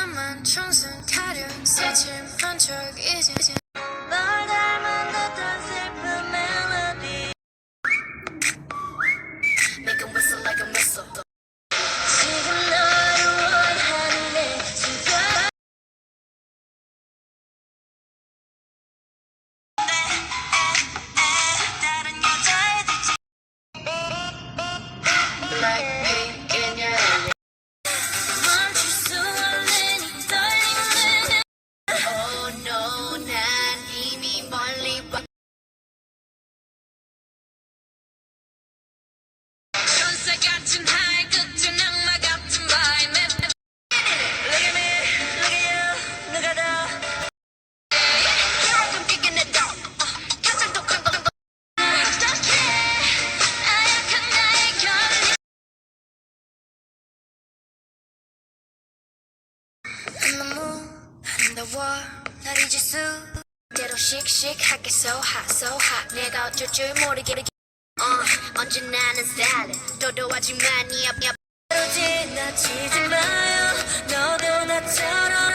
나만 청순 가련 새침한 척 이제 널 닮은 듯한 슬픈 멜로디 Make a whistle like a missile 지금 너를 원하는 내 심장 다른 여자애들 Blackpink in your area 멈출 수 없는 이 떨림은 Oh no 난 이미 멀리 와 전세 같은 하이 끝은 악마 같은 바이 Look at me, look at you 누가 더 좀 끼긴 해도 가장 독한 건 어떡해 나약한 나의 결이 너무 아름다워 날 잊을 수 때로 씩씩하게 so hot 내가 어쩔 줄 모르게 언제나 는 silent 도도하지만 이 앞 지나치지 마요 너도 나처럼